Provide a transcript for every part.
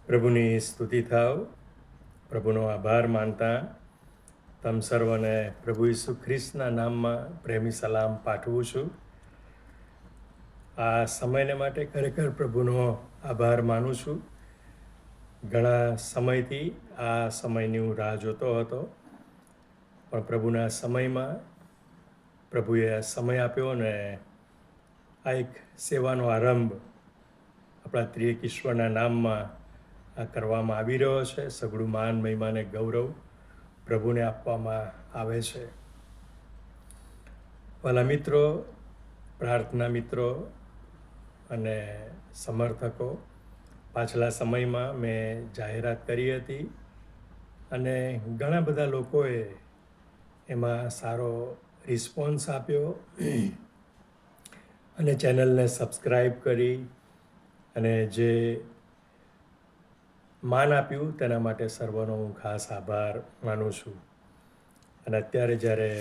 પ્રભુની સ્તુતિ થાવ, પ્રભુનો આભાર માનતા તમ સર્વને પ્રભુ ઈસુ ખ્રિસ્તના નામમાં પ્રેમી સલામ પાઠવું છું. આ સમયને માટે ખરેખર પ્રભુનો આભાર માનું છું. ઘણા સમયથી આ સમયની હું રાહ જોતો હતો, પણ પ્રભુના સમયમાં પ્રભુએ સમય આપ્યો ને આ એક સેવાનો આરંભ આપણા ત્રિએક ઈશ્વરના નામમાં આ કરવામાં આવી રહ્યો છે. સઘળું માન, મહિમા અને ગૌરવ પ્રભુને આપવામાં આવે છે. વાલા મિત્રો, પ્રાર્થના મિત્રો અને સમર્થકો, પાછલા સમયમાં મેં જાહેરાત કરી હતી અને ઘણા બધા લોકોએ એમાં સારો રિસ્પોન્સ આપ્યો અને ચેનલને સબસ્ક્રાઈબ કરી અને જે માન આપ્યું તેના માટે સર્વનો હું ખાસ આભાર માનું છું. અને અત્યારે જ્યારે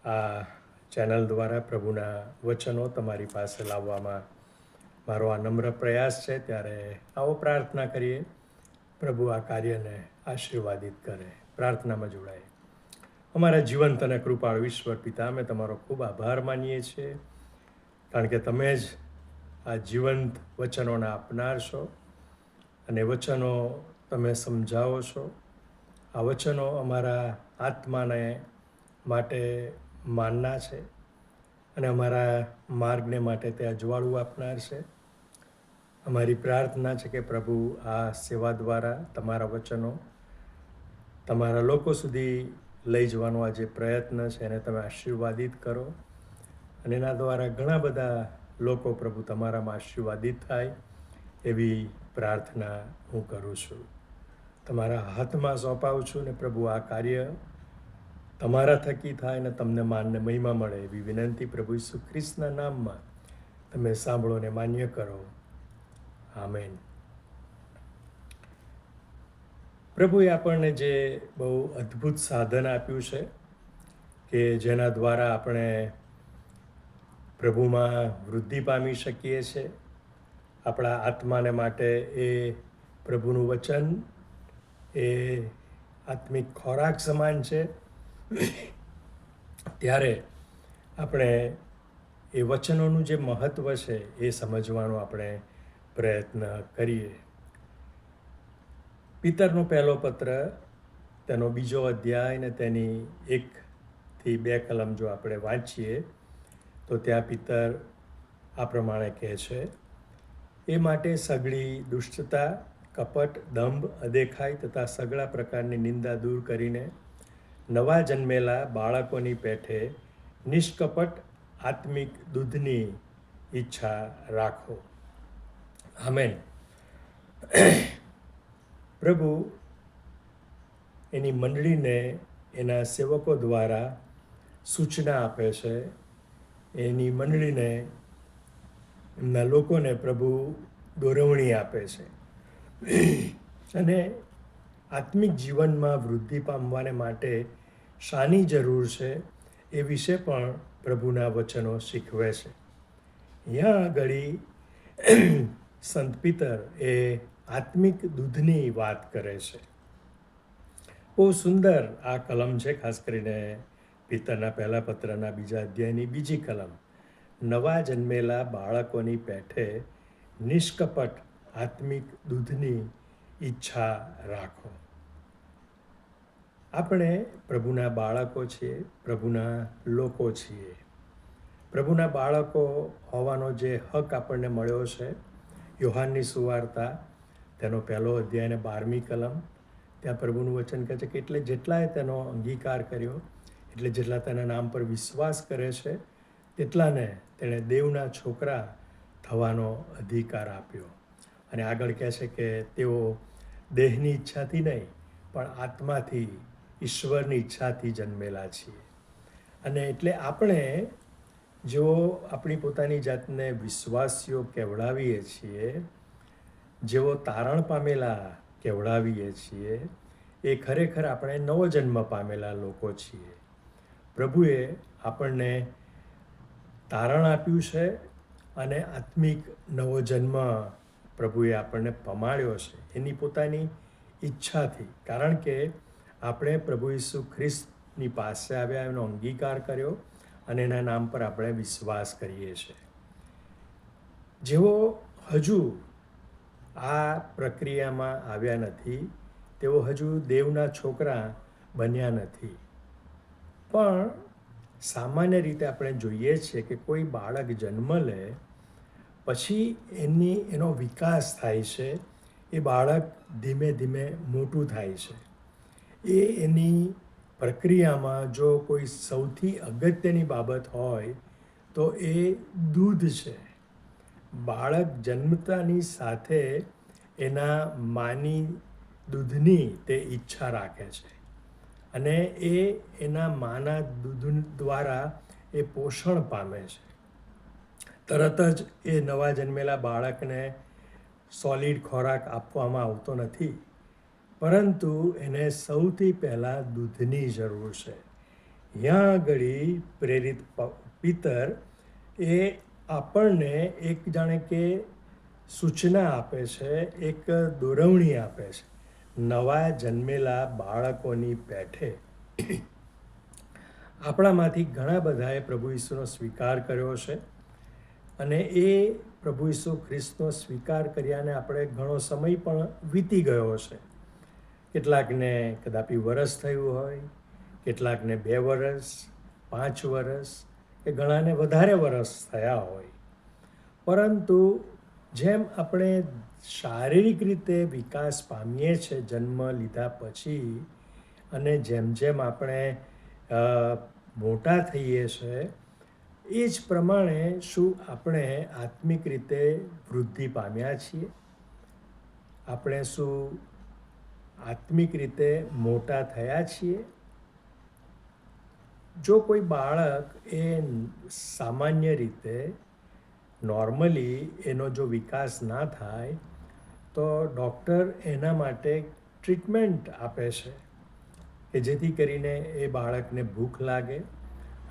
આ ચેનલ દ્વારા પ્રભુના વચનો તમારી પાસે લાવવામાં મારો આ નમ્ર પ્રયાસ છે, ત્યારે આવો પ્રાર્થના કરીએ, પ્રભુ આ કાર્યને આશીર્વાદિત કરે. પ્રાર્થનામાં જોડાય. અમારા જીવંત અને કૃપાળુ ઈશ્વર પિતા, અમે તમારો ખૂબ આભાર માનીએ છીએ, કારણ કે તમે જ આ જીવંત વચનોના આપનાર છો અને વચનો તમે સમજાવો છો. આ વચનો અમારા આત્માને માટે માનના છે અને અમારા માર્ગને માટે તે અજવાળું આપનાર છે. અમારી પ્રાર્થના છે કે પ્રભુ આ સેવા દ્વારા તમારા વચનો તમારા લોકો સુધી લઈ જવાનો આ જે પ્રયત્ન છે એને તમે આશીર્વાદિત કરો અને એના દ્વારા ઘણા બધા લોકો પ્રભુ તમારામાં આશીર્વાદિત થાય એવી પ્રાર્થના હું કરું છું. તમારા હાથમાં સોંપાવું છું ને પ્રભુ આ કાર્ય તમારા થકી થાય ને તમને માનને મહિમા મળે એવી વિનંતી પ્રભુ ઈસુ ખ્રિસ્તના નામમાં તમે સાંભળો ને માન્ય કરો. આમેન. પ્રભુએ આપણને જે બહુ અદ્ભુત સાધન આપ્યું છે કે જેના દ્વારા આપણે પ્રભુમાં વૃદ્ધિ પામી શકીએ છીએ. આપણા આત્માને માટે એ પ્રભુનું વચન એ આત્મિક ખોરાક સમાન છે. ત્યારે આપણે એ વચનોનું જે મહત્ત્વ છે એ સમજવાનો આપણે પ્રયત્ન કરીએ. પિતરનો પહેલો પત્ર, તેનો બીજો અધ્યાય ને તેની 1 થી 2 કલમ જો આપણે વાંચીએ તો ત્યાં પિતર આ પ્રમાણે કહે છે: એ માટે સઘળી દુષ્ટતા, કપટ, દંભ, અદેખાઈ તથા સઘળા પ્રકારની નિંદા દૂર કરીને નવા જન્મેલા બાળકોની પેઠે નિષ્કપટ આત્મિક દૂધની ઈચ્છા રાખો. આમેન. પ્રભુ એની મંડળીને એના સેવકો દ્વારા સૂચના આપે છે. એની મંડળીને, એમના લોકોને પ્રભુ દોરવણી આપે છે અને આત્મિક જીવનમાં વૃદ્ધિ પામવાને માટે શાની જરૂર છે એ વિશે પણ પ્રભુના વચનો શીખવે છે. અહીંયા આગળ સંત પિતર એ આત્મિક દૂધની વાત કરે છે. બહુ સુંદર આ કલમ છે, ખાસ કરીને પિતરના પહેલા પત્રના બીજા અધ્યાયની બીજી કલમ. નવા જન્મેલા બાળકોની પેઠે નિષ્કપટ આત્મિક દૂધની ઈચ્છા રાખો. આપણે પ્રભુના બાળકો છીએ, પ્રભુના લોકો છીએ. પ્રભુના બાળકો હોવાનો જે હક આપણને મળ્યો છે, યોહાનની સુવાર્તા તેનો પહેલો અધ્યાય ને 12મી કલમ, ત્યાં પ્રભુનું વચન કહે છે કે એટલે જેટલાએ તેનો અંગીકાર કર્યો, એટલે જેટલા તેના નામ પર વિશ્વાસ કરે છે, તેટલાને તેણે દેવના છોકરા થવાનો અધિકાર આપ્યો. અને આગળ કહે છે કે તેઓ દેહની ઈચ્છાથી નહીં, પણ આત્માથી, ઈશ્વરની ઈચ્છાથી જન્મેલા છીએ. અને એટલે આપણે જેઓ આપણી પોતાની જાતને વિશ્વાસીઓ કહેવડાવીએ છીએ, જેઓ તારણ પામેલા કહેવડાવીએ છીએ, એ ખરેખર આપણે નવો જન્મ પામેલા લોકો છીએ. પ્રભુએ આપણને તારણ આપ્યું છે અને આત્મિક નવો જન્મ પ્રભુએ આપણને પમાડ્યો છે એની પોતાની ઈચ્છાથી, કારણ કે આપણે પ્રભુ ઈસુ ખ્રિસ્તની પાસે આવ્યા, એનો અંગીકાર કર્યો અને એના નામ પર આપણે વિશ્વાસ કરીએ છીએ. જેઓ હજુ આ પ્રક્રિયામાં આવ્યા નથી તેઓ હજુ દેવના છોકરા બન્યા નથી. પણ સામાન્ય રીતે આપણે જોઈએ છીએ કે કોઈ બાળક જન્મ લે પછી એનો વિકાસ થાય છે. એ બાળક ધીમે ધીમે મોટું થાય છે. એની પ્રક્રિયામાં જો કોઈ સૌથી અગત્યની બાબત હોય તો એ દૂધ છે. બાળક જન્મતાની સાથે એના માની દૂધની તે ઈચ્છા રાખે છે અને એના માના દૂધ દ્વારા એ પોષણ પામે છે. તરત જ એ નવા જન્મેલા બાળકને સોલિડ ખોરાક આપવામાં આવતો નથી, પરંતુ એને સૌથી પહેલાં દૂધની જરૂર છે. ત્યાં આગળ પ્રેરિત પિતર એ આપણને એક જાણે કે સૂચના આપે છે, એક દોરવણી આપે છે. નવા જન્મેલા બાળકોની પેઠે આપણામાંથી ઘણા બધાએ પ્રભુ ઈસુનો સ્વીકાર કર્યો છે અને એ પ્રભુ ઈસુ ખ્રિસ્તનો સ્વીકાર કર્યાને આપણે ઘણો સમય પણ વીતી ગયો છે. કેટલાકને કદાપી વરસ થયું હોય, કેટલાકને 2 વર્ષ, 5 વર્ષ કે ઘણાને વધારે વર્ષ થયા હોય. પરંતુ જેમ આપણે શારીરિક રીતે વિકાસ પામીએ છીએ જન્મ લીધા પછી, અને જેમ જેમ આપણે મોટા થઈએ છીએ, એ જ પ્રમાણે શું આપણે આત્મિક રીતે વૃદ્ધિ પામ્યા છીએ? આપણે શું આત્મિક રીતે મોટા થયા છીએ? જો કોઈ બાળક એ સામાન્ય રીતે નોર્મલી એનો જો વિકાસ ના થાય તો ડૉક્ટર એના માટે ટ્રીટમેન્ટ આપે છે કે જેથી કરીને એ બાળકને ભૂખ લાગે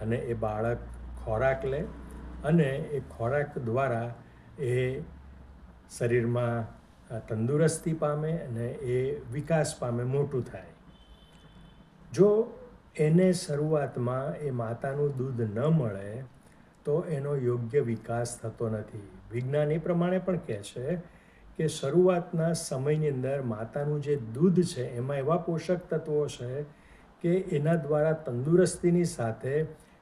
અને એ બાળક ખોરાક લે અને એ ખોરાક દ્વારા એ શરીરમાં તંદુરસ્તી પામે અને એ વિકાસ પામે, મોટું થાય. જો એને શરૂઆતમાં એ માતાનું દૂધ ન મળે તો એનો યોગ્ય વિકાસ થતો નથી. વિજ્ઞાન એ પ્રમાણે પણ કહે છે કે શરૂઆતના સમયની અંદર માતાનું જે દૂધ છે એમાં એવા પોષક તત્વો છે કે એના દ્વારા તંદુરસ્તીની સાથે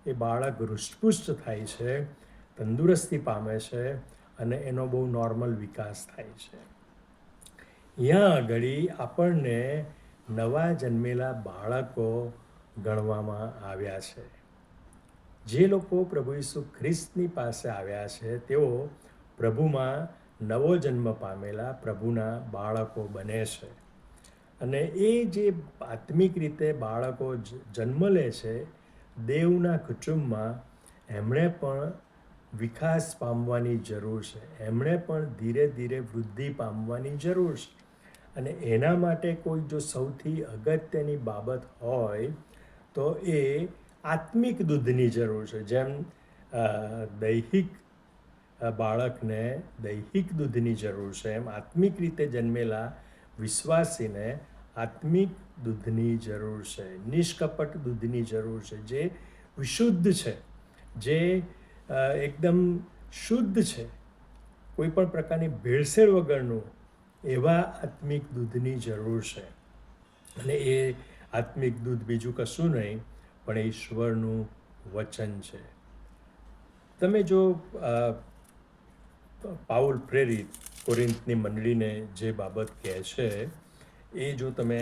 એ બાળક હૃષ્ટપુષ્ટ થાય છે, તંદુરસ્તી પામે છે અને એનો બહુ નોર્મલ વિકાસ થાય છે. ત્યાં આગળ આપણને નવા જન્મેલા બાળકો ગણવામાં આવ્યા છે. જે લોકો પ્રભુ ઈસુ ખ્રિસ્તની પાસે આવ્યા છે તેઓ પ્રભુમાં નવો જન્મ પામેલા પ્રભુના બાળકો બને છે. અને એ જે આત્મિક રીતે બાળકો જન્મ લે છે દેવના કુટુંબમાં, એમણે પણ વિકાસ પામવાની જરૂર છે. એમણે પણ ધીરે ધીરે વૃદ્ધિ પામવાની જરૂર છે. અને એના માટે કોઈ જો સૌથી અગત્યની બાબત હોય તો એ આત્મિક દૂધની જરૂર છે. જેમ દૈહિક બાળકને દૈહિક દૂધની જરૂર છે, એમ આત્મિક રીતે જન્મેલા વિશ્વાસીને આત્મિક દૂધની જરૂર છે, નિષ્કપટ દૂધની જરૂર છે, જે વિશુદ્ધ છે, જે એકદમ શુદ્ધ છે, કોઈ પણ પ્રકારની ભેળસેળ વગરનું, એવા આત્મિક દૂધની જરૂર છે. અને એ આત્મિક દૂધ બીજું કશું નહીં પણ ઈશ્વરનું વચન છે. તમે જો પાઉલ પ્રેરિત કોરિન્થની મંડળીને જે બાબત કહે છે એ જો તમે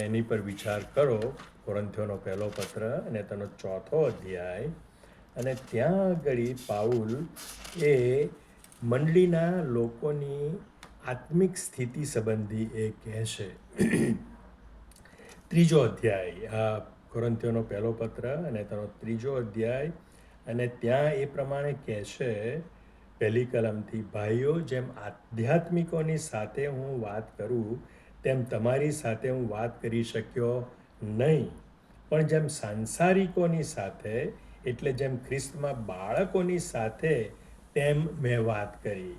એની પર વિચાર કરો, કોરિન્થીયોનો 1 પત્ર અને તેનો 4થો અધ્યાય, અને ત્યાં આગળ પાઉલ એ મંડળીના લોકોની આત્મિક સ્થિતિ સંબંધી એ કહે છે. 3જો અધ્યાય, કોરિન્થીયોનો 1 પત્ર અને તેનો 3જો અધ્યાય, અને ત્યાં એ પ્રમાણે કહે છે 1લી કલમથી, ભાઈઓ, જેમ આધ્યાત્મિકોની સાથે હું વાત કરું તેમ તમારી સાથે હું વાત કરી શક્યો નહીં, પણ જેમ સાંસારિકોની સાથે, એટલે જેમ ખ્રિસ્તમાં બાળકોની સાથે, તેમ મેં વાત કરી.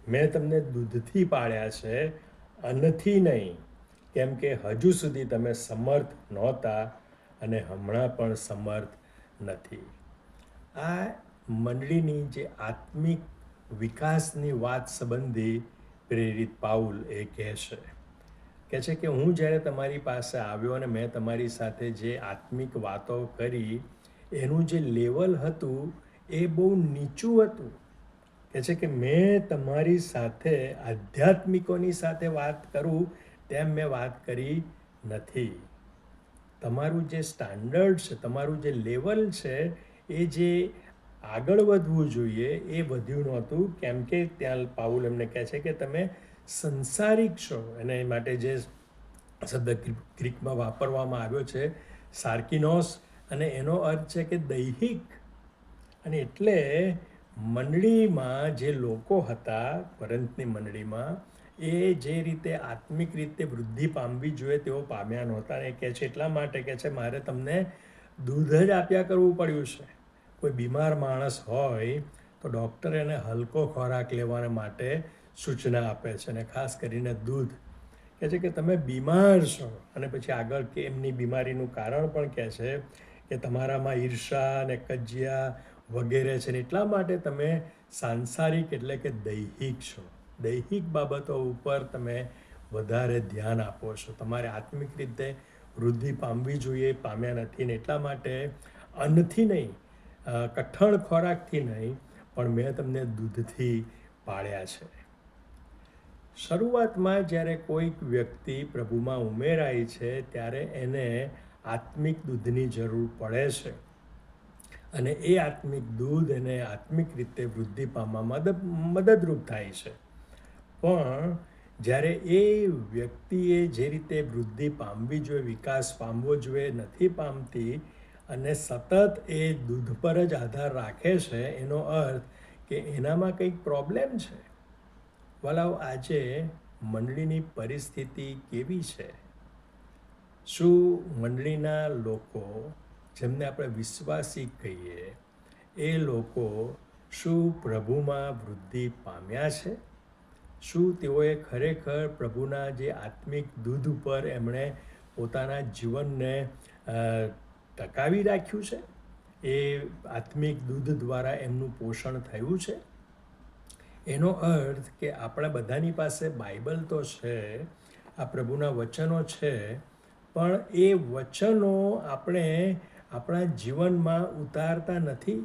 મેં તમને દૂધથી પાળ્યા છે, અન્નથી નહીં, કેમ કે હજુ સુધી તમે સમર્થ નહોતા અને હમણાં પણ સમર્થ નથી. આ મંડળીની જે આત્મિક વિકાસની વાત સંબંધી પ્રેરિત પાઉલ એ કહે છે કે હું જ્યારે તમારી પાસે આવ્યો અને મેં તમારી સાથે જે આત્મિક વાતો કરી એનું જે લેવલ હતું એ બહુ નીચું હતું. કહે છે કે મેં તમારી સાથે આધ્યાત્મિકોની સાથે વાત કરું તેમ મેં વાત કરી નથી. તમારું જે સ્ટાન્ડર્ડ છે, તમારું જે લેવલ છે, એ જે આગળ વધવું જોઈએ એ વધ્યું નહોતું, કેમ કે ત્યાં પાઉલ એમને કહે છે કે તમે સંસારિક છો. અને એ માટે જે શબ્દ ગ્રીકમાં વાપરવામાં આવ્યો છે સાર્કિનોસ, અને એનો અર્થ છે કે દૈહિક. અને એટલે મંડળીમાં જે લોકો હતા, કોરિન્થની મંડળીમાં, એ જે રીતે આત્મિક રીતે વૃદ્ધિ પામવી જોઈએ તેઓ પામ્યા નહોતા. અને કહે છે એટલા માટે કહે છે મારે તમને દૂધ જ આપ્યા કરવું પડ્યું છે. કોઈ બીમાર માણસ હોય તો ડૉક્ટર એને હલકો ખોરાક લેવા માટે સૂચના આપે છે, અને ખાસ કરીને દૂધ. કહે છે કે તમે બીમાર છો, અને પછી આગળ કે એમની બીમારીનું કારણ પણ કહે છે કે તમારામાં ઈર્ષા અને કજિયા વગેરે છે, ને એટલા માટે તમે સાંસારિક એટલે કે દૈહિક છો. દૈહિક બાબતો ઉપર તમે વધારે ધ્યાન આપો છો. તમારે આત્મિક રીતે વૃદ્ધિ પામવી જોઈએ, પામ્યા નથી. ને એટલા માટે અન્નથી નહીં, કઠણ ખોરાકથી નહીં, પણ મેં તમને દૂધથી પાળ્યા છે. શરૂઆતમાં જ્યારે કોઈક વ્યક્તિ પ્રભુમાં ઉમેરાય છે ત્યારે એને આત્મિક દૂધની જરૂર પડે છે, અને એ આત્મિક દૂધ એને આત્મિક રીતે વૃદ્ધિ પામવામાં મદદરૂપ થાય છે. પણ જ્યારે એ વ્યક્તિએ જે રીતે વૃદ્ધિ પામવી જોઈએ, વિકાસ પામવો જોઈએ, નથી પામતી અને સતત એ દૂધ પર જ આધાર રાખે છે, એનો અર્થ કે એનામાં કંઈક પ્રોબ્લેમ છે. વલાવ આજે મંડળીની પરિસ્થિતિ કેવી છે? શું મંડળીના લોકો, જેમને આપણે વિશ્વાસી કહીએ, એ લોકો શું પ્રભુમાં વૃદ્ધિ પામ્યા છે? શું તેઓએ ખરેખર પ્રભુના જે આત્મિક દૂધ ઉપર એમણે પોતાના જીવનને ટકાવી રાખ્યું છે? એ આત્મિક દૂધ દ્વારા એમનું પોષણ થયું છે? એનો અર્થ કે આપણા બધાની પાસે બાઇબલ તો છે, આ પ્રભુના વચનો છે, પણ એ વચનો આપણે આપણા જીવનમાં ઉતારતા નથી.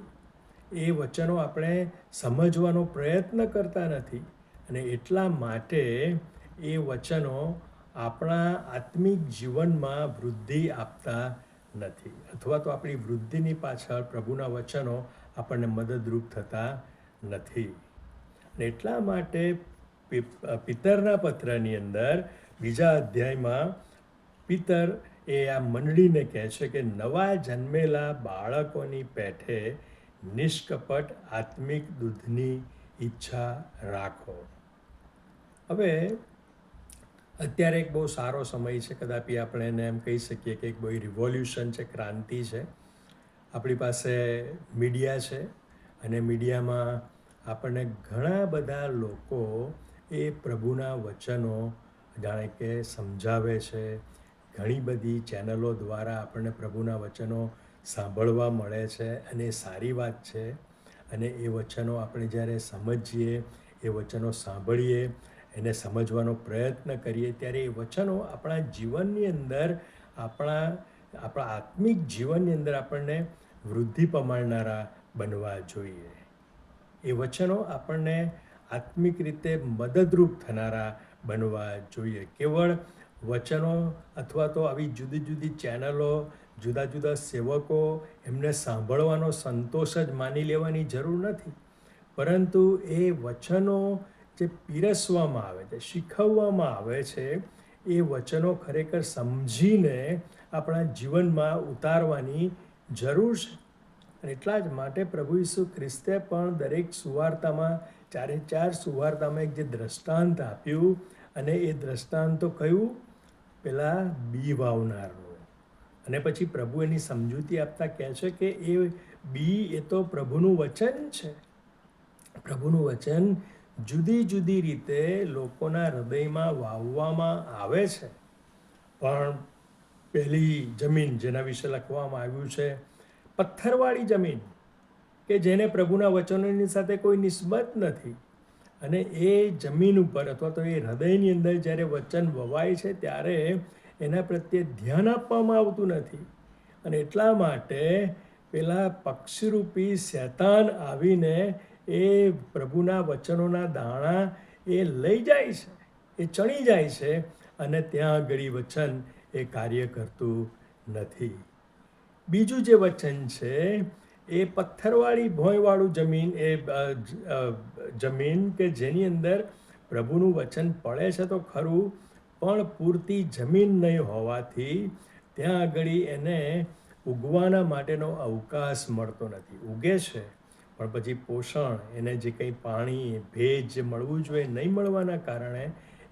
એ વચનો આપણે સમજવાનો પ્રયત્ન કરતા નથી, અને એટલા માટે એ વચનો આપણા આત્મિક જીવનમાં વૃદ્ધિ આપતા નથી, અથવા તો આપણી વૃદ્ધિની પાછળ પ્રભુના વચનો આપણને મદદરૂપ થતા નથી. એટલા માટે પિતરના પત્રની અંદર 2 અધ્યાયમાં પિતર એ આ મંડળીને કહે છે કે નવા જન્મેલા બાળકોની પેઠે નિષ્કપટ આત્મિક દૂધની ઈચ્છા રાખો. હવે અત્યારે એક બહુ સારો સમય છે, કદાપી આપણે એને એમ કહી શકીએ કે એક બહુ રિવોલ્યુશન છે, ક્રાંતિ છે. આપણી પાસે મીડિયા છે, અને મીડિયામાં આપણને ઘણા બધા લોકો એ પ્રભુના વચનો જાણે કે સમજાવે છે. ઘણી બધી ચેનલો દ્વારા આપણને પ્રભુના વચનો સાંભળવા મળે છે, અને એ સારી વાત છે. અને એ વચનો આપણે જ્યારે સમજીએ, એ વચનો સાંભળીએ, એને સમજવાનો પ્રયત્ન કરીએ, ત્યારે એ વચનો આપણા જીવનની અંદર, આપણા આત્મિક જીવનની અંદર આપણને વૃદ્ધિ પામનારા બનવા જોઈએ. એ વચનો આપણને આત્મિક રીતે મદદરૂપ થનારા બનવા જોઈએ. કેવળ વચનો અથવા તો આવી જુદી જુદી ચેનલો, જુદા જુદા સેવકો, એમને સાંભળવાનો સંતોષ જ માની લેવાની જરૂર નથી, પરંતુ એ વચનો જે પીરસવામાં આવે છે, શીખવવામાં આવે છે, એ વચનો ખરેખર સમજીને આપણા જીવનમાં ઉતારવાની જરૂર છે. અને એટલા જ માટે પ્રભુ ઈસુ ખ્રિસ્તે પણ દરેક સુવાર્તામાં, 4 સુવાર્તામાં એક જે દ્રષ્ટાંત આપ્યું, અને એ દ્રષ્ટાંત તો કયું? પેલા બી વાવનારનું. અને પછી પ્રભુ એની સમજૂતી આપતા કહે છે કે એ બી એ તો પ્રભુનું વચન છે. પ્રભુનું વચન જુદી જુદી રીતે લોકોના હૃદયમાં વાવવામાં આવે છે. પણ પહેલી જમીન જેના વિશે લખવામાં આવ્યું છે, પથ્થરવાળી જમીન, કે જેને પ્રભુના વચનોની સાથે કોઈ નિસ્બત નથી, અને એ જમીન ઉપર અથવા તો એ હૃદયની અંદર જ્યારે વચન વવાય છે ત્યારે એના પ્રત્યે ધ્યાન આપવામાં આવતું નથી. અને એટલા માટે પેલા પક્ષીરૂપી શૈતાન આવીને એ પ્રભુના વચનોના દાણા એ લઈ જાય છે, એ ચણી જાય છે, અને ત્યાં આગળ વચન એ કાર્ય કરતું નથી. બીજું જે વચન છે એ પથ્થરવાળી ભોંયવાળું જમીન, એ જમીન કે જેની અંદર પ્રભુનું વચન પડે છે તો ખરું, પણ પૂરતી જમીન નહીં હોવાથી ત્યાં આગળ એને ઉગવાના માટેનો અવકાશ મળતો નથી. ઉગે છે પણ પછી પોષણ, એને જે કંઈ પાણી, ભેજ જે મળવું જોઈએ નહીં મળવાના કારણે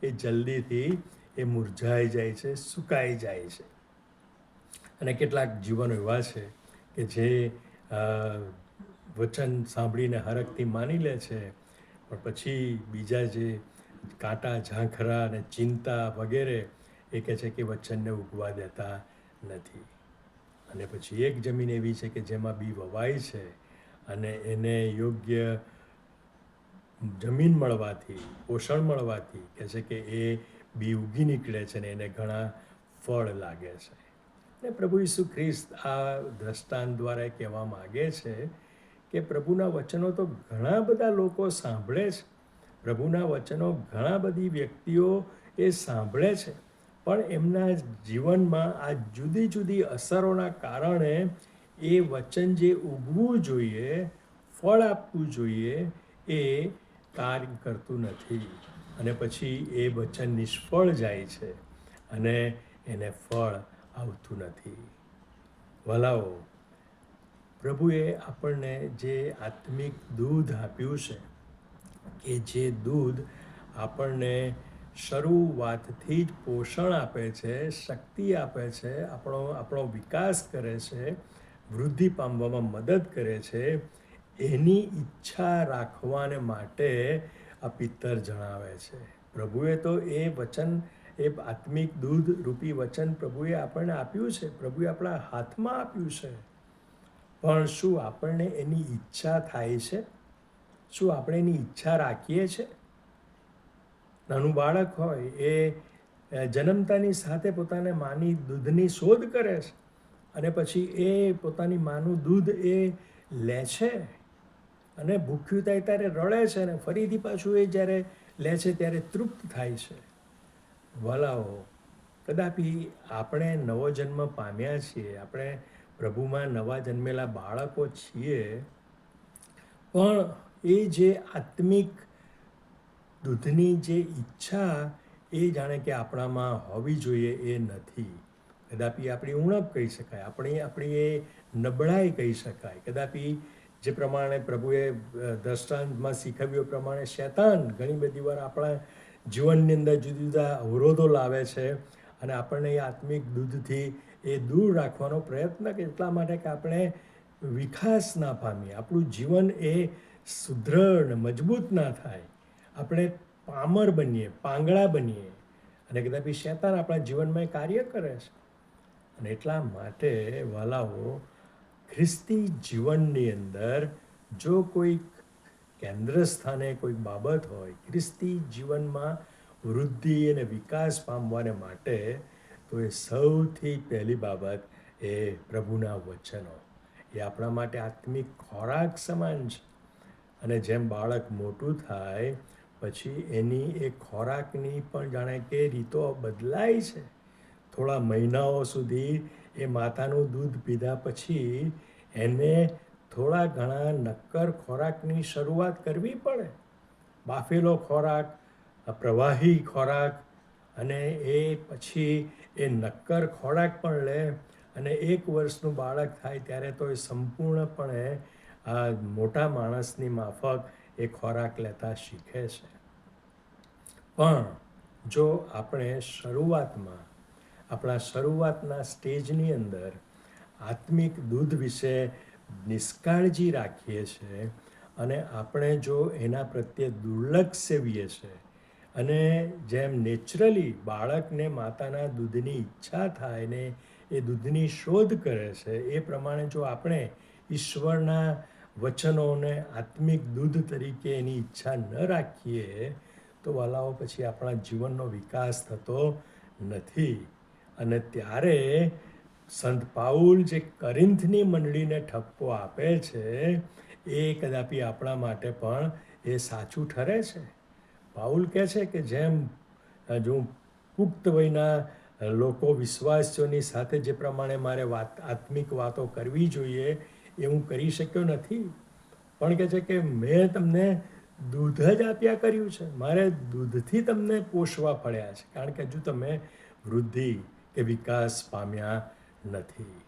એ જલ્દીથી એ મુરઝાઈ જાય છે, સુકાઈ જાય છે. અને કેટલાક જીવનો એવા છે કે જે વચન સાંભળીને હરખથી માની લે છે, પણ પછી બીજા જે કાંટા, ઝાંખરા અને ચિંતા વગેરે એ કહે છે કે વચનને ઉગવા દેતા નથી. અને પછી એક જમીન એવી છે કે જેમાં બી વવાય છે અને એને યોગ્ય જમીન મળવાથી, પોષણ મળવાથી કહે છે કે એ બી ઉગી નીકળે છે અને એને ઘણા ફળ લાગે છે. અને પ્રભુ ઈસુ ખ્રિસ્ત આ દ્રષ્ટાંત દ્વારા કહેવા માગે છે કે પ્રભુના વચનો તો ઘણા બધા લોકો સાંભળે છે, પ્રભુના વચનો ઘણા બધી વ્યક્તિઓ એ સાંભળે છે, પણ એમના જીવનમાં આ જુદી જુદી અસરોના કારણે એ વચન જે ઉગવું જોઈએ, ફળ આપવું જોઈએ, એ કાર્ય કરતું નથી. અને પછી એ વચન નિષ્ફળ જાય છે અને એને ફળ આવતું નથી. વલાઓ, પ્રભુએ આપણને જે આત્મિક દૂધ આપ્યું છે, કે જે દૂધ આપણને શરૂઆતથી જ પોષણ આપે છે, શક્તિ આપે છે, આપણો વિકાસ કરે છે, વૃદ્ધિ પામવામાં મદદ કરે છે, એની ઈચ્છા રાખવાને માટે આ પિત્તર જણાવે છે. પ્રભુએ તો એ વચન, એ આત્મિક દૂધ રૂપી વચન પ્રભુએ આપણને આપ્યું છે, પ્રભુએ આપણા હાથમાં આપ્યું છે. પણ શું આપણને એની ઈચ્છા થાય છે? શું આપણે એની ઈચ્છા રાખીએ છીએ? નાનું બાળક હોય એ જન્મતાની સાથે પોતાને માની દૂધની શોધ કરે છે, અને પછી એ પોતાની માનું દૂધ એ લે છે, અને ભૂખ્યું થાય ત્યારે રડે છે, અને ફરીથી પાછું એ જ્યારે લે છે ત્યારે તૃપ્ત થાય છે. વલાઓ, કદાપી આપણે નવો જન્મ પામ્યા છીએ, આપણે પ્રભુમાં નવા જન્મેલા બાળકો છીએ, પણ એ જે આત્મિક દૂધની જે ઈચ્છા એ જાણે કે આપણામાં હોવી જોઈએ એ નથી. કદાપી આપણી ઉણપ કહી શકાય, આપણી એ નબળાઈ કહી શકાય. કદાપી જે પ્રમાણે પ્રભુએ દ્રષ્ટાંતમાં શીખવ્યું પ્રમાણે શૈતાન ઘણી બધી વાર આપણા જીવનની અંદર જુદા જુદા અવરોધો લાવે છે, અને આપણને એ આત્મિક દૂધથી એ દૂર રાખવાનો પ્રયત્ન કરે, એટલા માટે કે આપણે વિકાસ ના પામીએ, આપણું જીવન એ સુદૃઢ, મજબૂત ના થાય, આપણે પામર બનીએ, પાંગળા બનીએ, અને કદાપી શૈતાન આપણા જીવનમાં કાર્ય કરે છે. અને એટલા માટે વાલાઓ, ખ્રિસ્તી જીવનની અંદર જો કોઈ કેન્દ્ર સ્થાને કોઈ બાબત હોય ખ્રિસ્તી જીવનમાં વૃદ્ધિ અને વિકાસ પામવાને માટે, તો એ સૌથી પહેલી બાબત એ પ્રભુના વચનો. એ આપણા માટે આત્મિક ખોરાક સમાન છે. અને જેમ બાળક મોટું થાય પછી એની એ ખોરાકની પણ જાણે કે રીતો બદલાય છે. થોડા મહિનાઓ સુધી એ માતાનું દૂધ પીધા પછી એને થોડા ઘણા નક્કર ખોરાકની શરૂઆત કરવી પડે. બાફેલો ખોરાક, પ્રવાહી ખોરાક, અને એ પછી એ નક્કર ખોરાક પણ લે. અને 1 વર્ષનું બાળક થાય ત્યારે તો એ સંપૂર્ણપણે આ મોટા માણસની માફક એ ખોરાક લેતા શીખે છે. પણ જો આપણે શરૂઆતમાં, આપણા શરૂઆતના સ્ટેજની અંદર આત્મિક દૂધ વિશે નિષ્કાળજી રાખીએ છીએ, અને આપણે જો એના પ્રત્યે દુર્લક્ષ સેવીએ છીએ અને જેમ નેચરલી બાળકને માતાના દૂધની ઈચ્છા થાય ને એ દૂધની શોધ કરે છે, એ પ્રમાણે જો આપણે ઈશ્વરના વચનોને આત્મિક દૂધ તરીકે એની ઈચ્છા ન રાખીએ તો વાલાઓ પછી આપણા જીવનનો વિકાસ થતો નથી. અને ત્યારે સંત પાઉલ જે કરિન્થની મંડળીને ઠપકો આપે છે એ કદાપી આપણા માટે પણ એ સાચું ઠરે છે. પાઉલ કહે છે કે જેમ જો પુખ્ત વયના લોકો વિશ્વાસીઓની સાથે જે પ્રમાણે મારે આત્મિક વાતો કરવી જોઈએ એ હું કરી શક્યો નથી, પણ કહે છે કે મેં તમને દૂધ જ આપ્યા કર્યું છે, મારે દૂધથી તમને પોષવા પડ્યા છે, કારણ કે હજુ તમે વૃદ્ધિ કે વિકાસ પામ્યા નથી.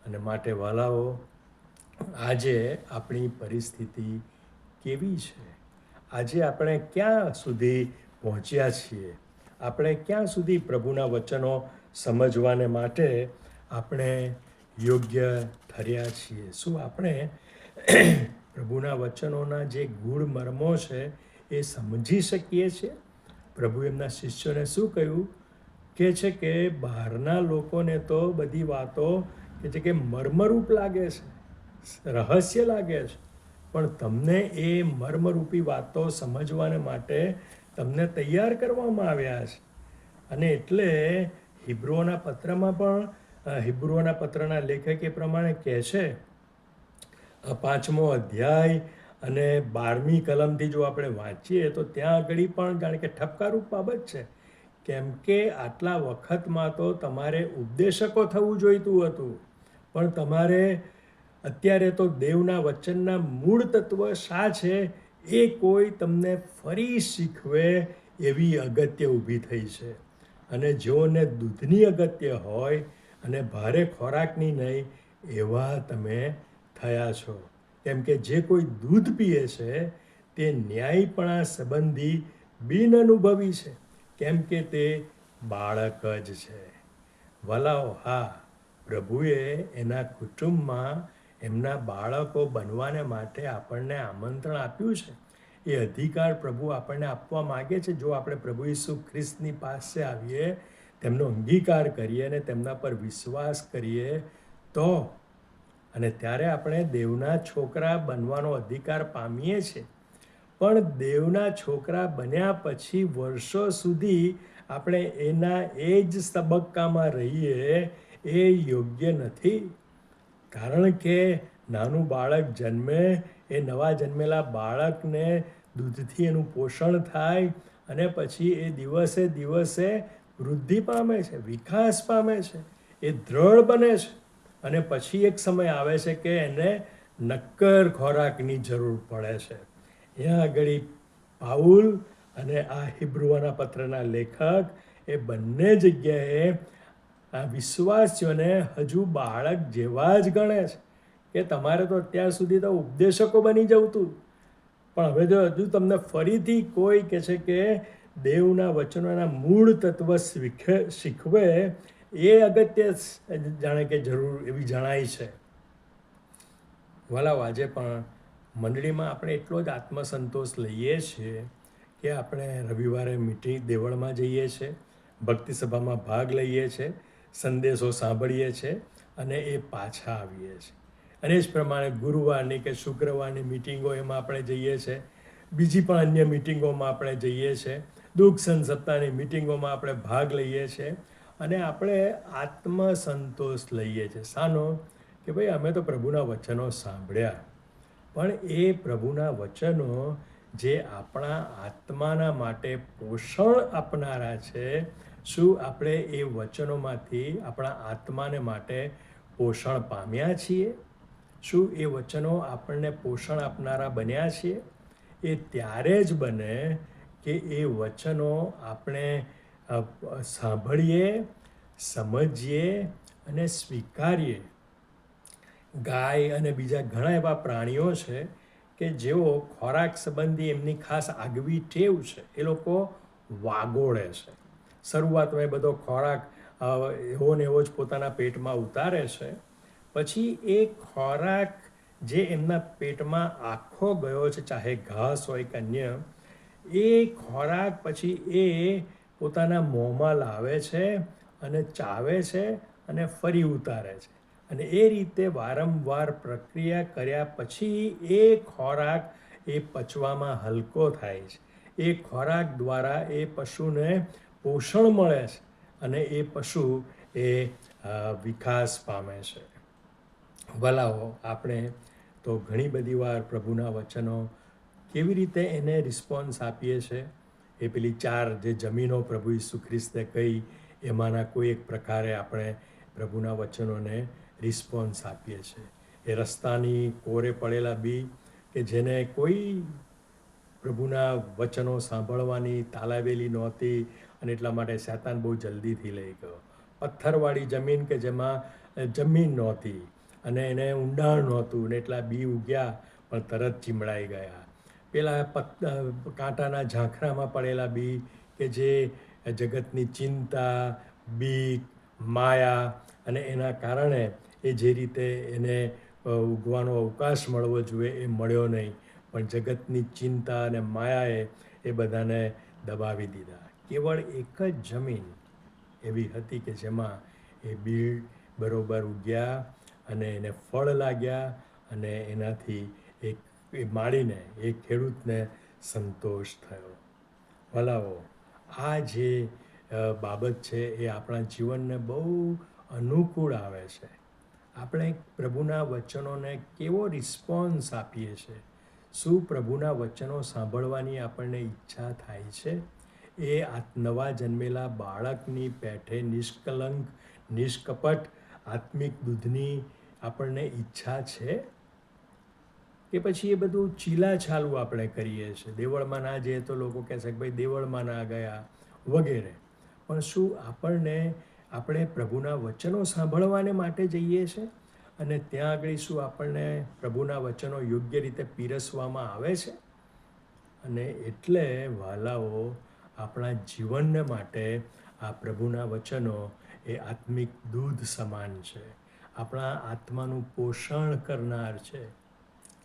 અને માટે વાલાઓ, આજે આપણી પરિસ્થિતિ કેવી છે? આજે આપણે ક્યાં સુધી પહોંચ્યા છીએ? આપણે ક્યાં સુધી પ્રભુના વચનો સમજવાને માટે આપણે યોગ્ય ઠર્યા છીએ? શું આપણે પ્રભુના વચનોના જે ગૂઢ મર્મો છે એ સમજી શકીએ છીએ? પ્રભુ એમના શિષ્યોને શું કહ્યું? કે છે કે બહારના લોકોને તો બધી વાતો કે છે કે મર્મરૂપ લાગે છે, રહસ્ય લાગે છે, પણ તમને એ મર્મરૂપી વાતો સમજવાને માટે તમને તૈયાર કરવામાં આવ્યા છે. અને એટલે હિબ્રુઓના પત્રમાં પણ હિબ્રુઓના પત્રના લેખક એ પ્રમાણે કહે છે, 5મો અધ્યાય અને 12મી કલમથી જો આપણે વાંચીએ તો ત્યાં આગળ પણ જાણે કે ઠપકારૂપ બાબત છે. કેમ કે આટલા વખતમાં તો તમારે ઉપદેશકો થવું જોઈતું હતું, પણ તમારે અત્યારે તો દેવના વચનના મૂળ તત્વ શા છે એ કોઈ તમને ફરી શીખવે એવી અગત્ય ઊભી થઈ છે. અને જેઓને દૂધની અગત્ય હોય અને ભારે ખોરાકની નહીં, એવા તમે થયા છો. કેમ કે જે કોઈ દૂધ પીએ છે તે ન્યાયપણા સંબંધી બિનઅનુભવી છે, કેમ કે તે બાળક જ છે. વલાઓ, હા, પ્રભુએ એના કુટુંબમાં એમના બાળકો બનવાને માટે આપણને આમંત્રણ આપ્યું છે. એ અધિકાર પ્રભુ આપણને આપવા માગે છે જો આપણે પ્રભુ ઈસુ ખ્રિસ્તની પાસે આવીએ, તેમનો અંગીકાર કરીએ અને તેમના પર વિશ્વાસ કરીએ તો. અને ત્યારે આપણે દેવના છોકરા બનવાનો અધિકાર પામીએ છીએ. પણ દેવના છોકરા બન્યા પછી વર્ષો સુધી આપણે એના એ જ તબક્કામાં રહીએ એ યોગ્ય નથી. કારણ કે નાનું બાળક જન્મે, એ નવા જન્મેલા બાળકને દૂધથી એનું પોષણ થાય અને પછી એ દિવસે દિવસે વૃદ્ધિ પામે છે, વિકાસ પામે છે, એ દ્રઢ બને છે. અને પછી એક સમય આવે છે કે એને નક્કર ખોરાકની જરૂર પડે છે. અહીંયા આગળ પાઉલ અને આ હિબ્રુઓના પત્રના લેખક એ બંને જગ્યાએ આ વિશ્વાસીઓને હજુ બાળક જેવા જ ગણે છે કે તમારે તો અત્યાર સુધી તો ઉપદેશકો બની જવું હતું, પણ હવે જો હજુ તમને ફરીથી કોઈ કહે છે કે દેવના વચનોના મૂળ તત્વ શીખવે, એ અગત્ય જાણે કે જરૂર એવી જણાય છે. વાલાઓ, આજે પણ મંડળીમાં આપણે એટલો જ આત્મસંતોષ લઈએ છીએ કે આપણે રવિવારે મીટિંગ દેવળમાં જઈએ છીએ, ભક્તિ સભામાં ભાગ લઈએ છીએ, સંદેશો સાંભળીએ છીએ અને એ પાછા આવીએ છીએ. અને એ જ પ્રમાણે ગુરુવારની કે શુક્રવારની મિટિંગો એમાં આપણે જઈએ છીએ, બીજી પણ અન્ય મિટિંગોમાં આપણે જઈએ છીએ, દુઃખ સપ્તાહની મિટિંગોમાં આપણે ભાગ લઈએ છીએ અને આપણે આત્મસંતોષ લઈએ છીએ. શાનો? કે ભાઈ અમે તો પ્રભુના વચનો સાંભળ્યા, પણ એ પ્રભુના વચનો જે આપણા આત્માના માટે પોષણ આપનારા છે, શું આપણે એ વચનોમાંથી આપણા આત્માને માટે પોષણ પામ્યા છીએ? શું એ વચનો આપણને પોષણ આપનારા બન્યા છીએ? એ ત્યારે જ બને કે એ વચનો આપણે સાંભળીએ, સમજીએ અને સ્વીકારીએ. ગાય અને બીજા ઘણા એવા પ્રાણીઓ છે કે જેઓ ખોરાક સંબંધી એમની ખાસ આગવી ટેવ છે, એ લોકો વાગોળે છે. શરૂઆતમાં એ બધો ખોરાક એવો ને એવો જ પોતાના પેટમાં ઉતારે છે, પછી એ ખોરાક જે એમના પેટમાં આખો ગયો છે, ચાહે ઘાસ હોય કે અન્ય, એ ખોરાક પછી એ પોતાના મોંમાં લાવે છે અને ચાવે છે અને ફરી ઉતારે છે. અને એ રીતે વારંવાર પ્રક્રિયા કર્યા પછી એ ખોરાક એ પચવામાં હલકો થાય છે. એ ખોરાક દ્વારા એ પશુને પોષણ મળે છે અને એ પશુ એ વિકાસ પામે છે. વલાઓ, આપણે તો ઘણી બધી વાર પ્રભુના વચનો કેવી રીતે એને રિસ્પોન્સ આપીએ છીએ. એ પેલી 4 જે જમીનો પ્રભુ ઈસુ ખ્રિસ્તે કહી, એમાંના કોઈ એક પ્રકારે આપણે પ્રભુના વચનોને રિસ્પોન્સ આપીએ છીએ. એ રસ્તાની કોરે પડેલા બી કે જેને કોઈ પ્રભુના વચનો સાંભળવાની તાલાવેલી નહોતી અને એટલા માટે શૈતાન બહુ જલ્દીથી લઈ ગયો. પથ્થરવાળી જમીન કે જેમાં જમીન નહોતી અને એને ઊંડાણ નહોતું ને એટલા બી ઉગ્યા પણ તરત ચીમડાઈ ગયા. પેલા કાંટાના ઝાંખરામાં પડેલા બી કે જે જગતની ચિંતા, બીક, માયા અને એના કારણે એ જે રીતે એને ઉગવાનો અવકાશ મળવો જોઈએ એ મળ્યો નહીં. પણ જગતની ચિંતા અને માયાએ એ બધાને દબાવી દીધા. કેવળ એક જ જમીન એવી હતી કે જેમાં એ બી બરોબર ઉગ્યા અને એને ફળ લાગ્યા અને એનાથી એ માળીને એ ખેડૂતને સંતોષ થયો. ભલાઓ, આ જે બાબત છે એ આપણા જીવનને બહુ અનુકૂળ આવે છે. આપણે પ્રભુના વચનોને કેવો રિસ્પોન્સ આપીએ છીએ? શું પ્રભુના વચનો સાંભળવાની આપણને ઈચ્છા થાય છે? એ નવા જન્મેલા બાળકની પેઠે નિષ્કલંક, નિષ્કપટ આત્મિક દૂધની આપણને ઈચ્છા છે? કે પછી એ બધું ચીલાછાલું આપણે કરીએ છીએ? દેવળમાં ના જઈએ તો લોકો કહે છે કે ભાઈ દેવળમાં ના ગયા વગેરે. પણ શું આપણે પ્રભુના વચનો સાંભળવાને માટે જઈએ છીએ? અને ત્યાં આગળ શું આપણને પ્રભુના વચનો યોગ્ય રીતે પીરસવામાં આવે છે? અને એટલે વાલાઓ, આપણા જીવનને માટે આ પ્રભુના વચનો એ આત્મિક દૂધ સમાન છે. આપણા આત્માનું પોષણ કરનાર છે.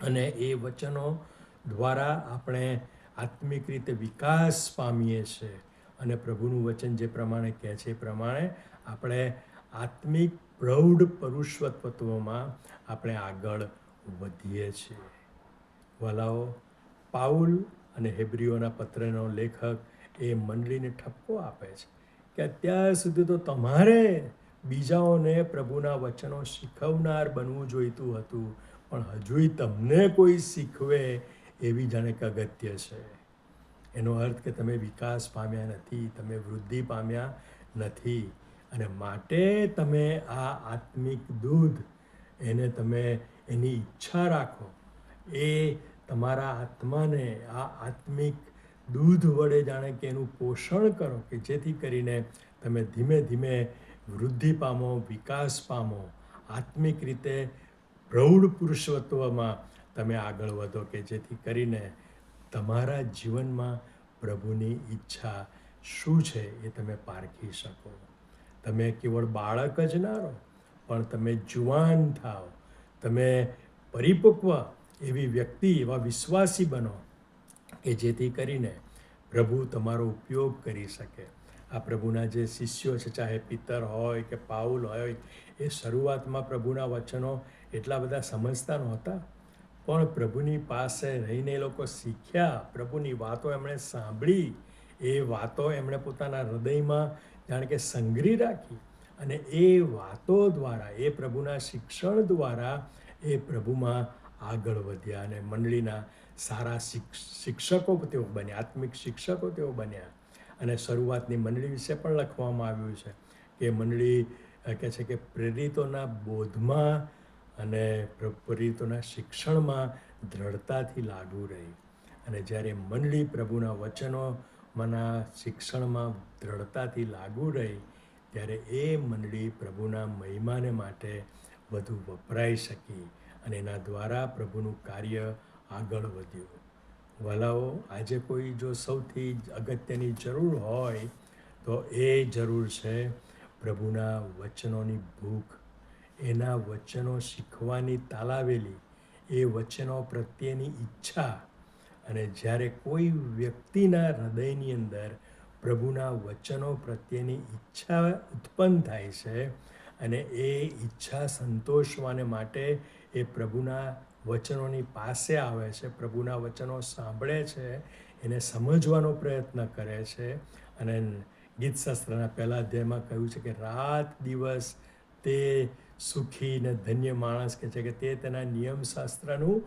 અને એ વચનો દ્વારા આપણે આત્મિક રીતે વિકાસ પામીએ છીએ. અને પ્રભુનું વચન જે પ્રમાણે કહે છે એ પ્રમાણે આપણે આત્મિક પ્રૌઢ પુરુષત્વમાં આપણે આગળ વધીએ છીએ. વાલાઓ, પાઉલ અને હેબ્રીઓના પત્રનો લેખક એ મંડળીને ઠપકો આપે છે કે અત્યાર સુધી તો તમારે બીજાઓને પ્રભુના વચનો શીખવનાર બનવું જોઈતું હતું, પણ હજુય તમને કોઈ શીખવે એવી જાણે કે અગત્ય છે. એનો અર્થ કે તમે વિકાસ પામ્યા નથી, તમે વૃદ્ધિ પામ્યા નથી. અને માટે તમે આ આત્મિક દૂધ એને તમે એની ઈચ્છા રાખો. એ તમારા આત્માને આ આત્મિક દૂધ વડે જાણે કે એનું પોષણ કરો કે જેથી કરીને તમે ધીમે ધીમે વૃદ્ધિ પામો, વિકાસ પામો, આત્મિક રીતે પ્રૌઢ પુરુષત્વમાં તમે આગળ વધો કે જેથી કરીને તમારા જીવનમાં પ્રભુની ઈચ્છા શું છે એ તમે પારખી શકો. તમે કેવળ બાળક જ ના રહો, પણ તમે જુવાન થાઓ, તમે પરિપક્વ એવી વ્યક્તિ, એવા વિશ્વાસી બનો કે જેથી કરીને પ્રભુ તમારો ઉપયોગ કરી શકે. આ પ્રભુના જે શિષ્યો છે, ચાહે પિતર હોય કે પાઉલ હોય, એ શરૂઆતમાં પ્રભુના વચનો એટલા બધા સમજતા નહોતા. પણ પ્રભુની પાસે રહીને એ લોકો શીખ્યા, પ્રભુની વાતો એમણે સાંભળી, એ વાતો એમણે પોતાના હૃદયમાં જાણે કે સંગ્રહી રાખી અને એ વાતો દ્વારા, એ પ્રભુના શિક્ષણ દ્વારા એ પ્રભુમાં આગળ વધ્યા અને મંડળીના સારા શિક્ષકો તેઓ બન્યા, આત્મિક શિક્ષકો તેઓ બન્યા. અને શરૂઆતની મંડળી વિશે પણ લખવામાં આવ્યું છે કે મંડળી કહે છે કે પ્રેરિતોના બોધમાં અને પ્રેરિતોના શિક્ષણમાં દ્રઢતાથી લાગુ રહી. અને જ્યારે મંડળી પ્રભુના વચનોમાંના શિક્ષણમાં દ્રઢતાથી લાગુ રહી, ત્યારે એ મંડળી પ્રભુના મહિમાને માટે વધુ વપરાઈ શકી અને એના દ્વારા પ્રભુનું કાર્ય આગળ વધ્યું. વાલાઓ, આજે કોઈ જો સૌથી અગત્યની જરૂર હોય તો એ જરૂર છે પ્રભુના વચનોની ભૂખ. એના વચનો શીખવાની તાલાવેલી, એ વચનો પ્રત્યેની ઈચ્છા, અને જ્યારે કોઈ વ્યક્તિના હૃદયની અંદર પ્રભુના વચનો પ્રત્યેની ઈચ્છા ઉત્પન્ન થાય છે અને એ ઈચ્છા સંતોષવાને માટે એ પ્રભુના વચનોની પાસે આવે છે, પ્રભુના વચનો સાંભળે છે, એને સમજવાનો પ્રયત્ન કરે છે. અને ગીતશાસ્ત્રના પહેલા અધ્યાયમાં કહ્યું છે કે રાત દિવસ તે સુખી ને ધન્ય માણસ કે છે કે તે તેના નિયમશાસ્ત્રનું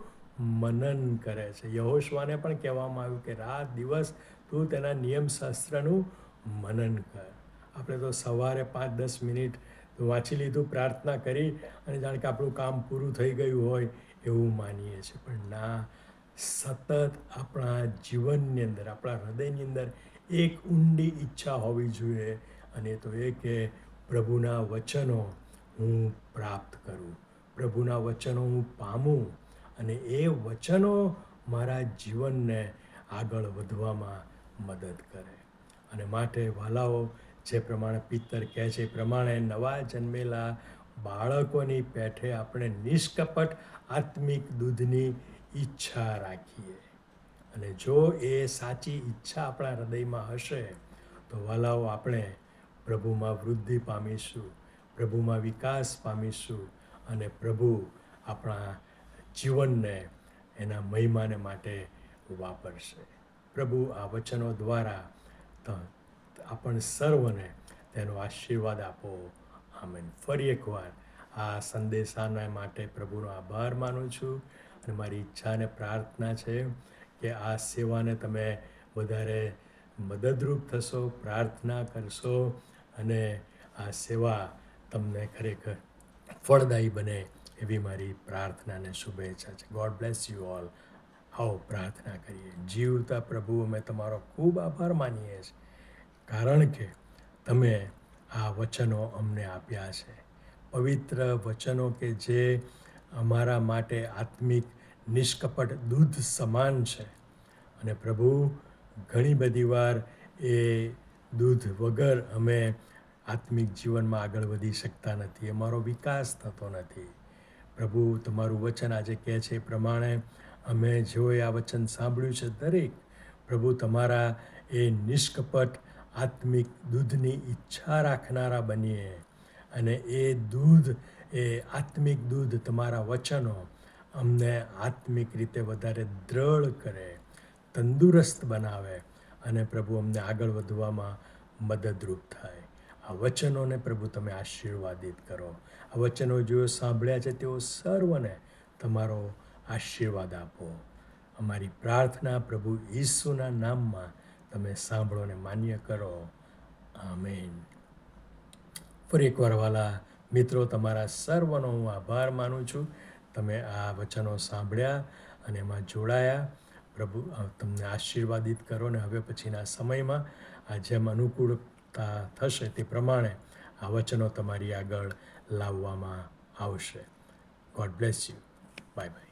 મનન કરે છે. યહોશવાને પણ કહેવામાં આવ્યું કે રાત દિવસ તું તેના નિયમશાસ્ત્રનું મનન કર. આપણે તો સવારે 5-10 મિનિટ વાંચી લીધું, પ્રાર્થના કરી અને જાણે કે આપણું કામ પૂરું થઈ ગયું હોય એવું માનીએ છીએ. પણ ના, સતત આપણા જીવનની અંદર, આપણા હૃદયની અંદર એક ઊંડી ઈચ્છા હોવી જોઈએ, અને તો એ કે પ્રભુના વચનો હું પ્રાપ્ત કરું, પ્રભુના વચનો હું પામું, અને એ વચનો મારા જીવનને આગળ વધવામાં મદદ કરે. અને માટે વાલાઓ, જે પ્રમાણે પિત્તર કહે છે એ પ્રમાણે નવા જન્મેલા બાળકોની પેઠે આપણે નિષ્કપટ આત્મિક દૂધની ઈચ્છા રાખીએ. અને જો એ સાચી ઈચ્છા આપણા હૃદયમાં હશે તો વાલાઓ, આપણે પ્રભુમાં વૃદ્ધિ પામીશું, પ્રભુમાં વિકાસ પામીશું, અને પ્રભુ આપણા જીવનને એના મહિમાને માટે વાપરશે. પ્રભુ આ વચનો દ્વારા આપણ સર્વને તેનો આશીર્વાદ આપો. આમેન. ફરી એકવાર આ સંદેશાના માટે પ્રભુનો આભાર માનું છું, અને મારી ઈચ્છા અને પ્રાર્થના છે કે આ સેવાને તમે વધારે મદદરૂપ થશો, પ્રાર્થના કરશો, અને આ સેવા તમને ખરેખર ફળદાયી બને એવી મારી પ્રાર્થના અને શુભેચ્છા છે. God bless you all. આવો પ્રાર્થના કરીએ. જીવતા પ્રભુ, અમે તમારો ખૂબ આભાર માનીએ છીએ, કારણ કે તમે આ વચનો અમને આપ્યા છે, પવિત્ર વચનો કે જે અમારા માટે આત્મિક નિષ્કપટ દૂધ સમાન છે. અને પ્રભુ, ઘણી બધી વાર એ દૂધ વગર અમે આત્મિક જીવનમાં આગળ વધી શકતા નથી, અમારો વિકાસ થતો નથી. પ્રભુ, તમારું વચન આજે કહે છે એ પ્રમાણે અમે જેઓએ આ વચન સાંભળ્યું છે દરેક, પ્રભુ, તમારા એ નિષ્કપટ આત્મિક દૂધની ઈચ્છા રાખનારા બનીએ, અને એ દૂધ, એ આત્મિક દૂધ, તમારા વચનો અમને આત્મિક રીતે વધારે દ્રઢ કરે, તંદુરસ્ત બનાવે, અને પ્રભુ અમને આગળ વધવામાં મદદરૂપ થાય. આ વચનોને પ્રભુ તમે આશીર્વાદિત કરો. આ વચનો જેઓ સાંભળ્યા છે તેઓ સર્વને તમારો આશીર્વાદ આપો. અમારી પ્રાર્થના પ્રભુ ઈસુના નામમાં તમે સાંભળો અને માન્ય કરો. આમેન. ફરી એકવાર વાલા મિત્રો, તમારા સર્વનો હું આભાર માનું છું. તમે આ વચનો સાંભળ્યા અને એમાં જોડાયા. પ્રભુ તમને આશીર્વાદિત કરો, અને હવે પછીના સમયમાં આ જેમ અનુકૂળતા થશે તે પ્રમાણે આ વચનો તમારી આગળ લાવવામાં આવશે. God bless you. Bye bye.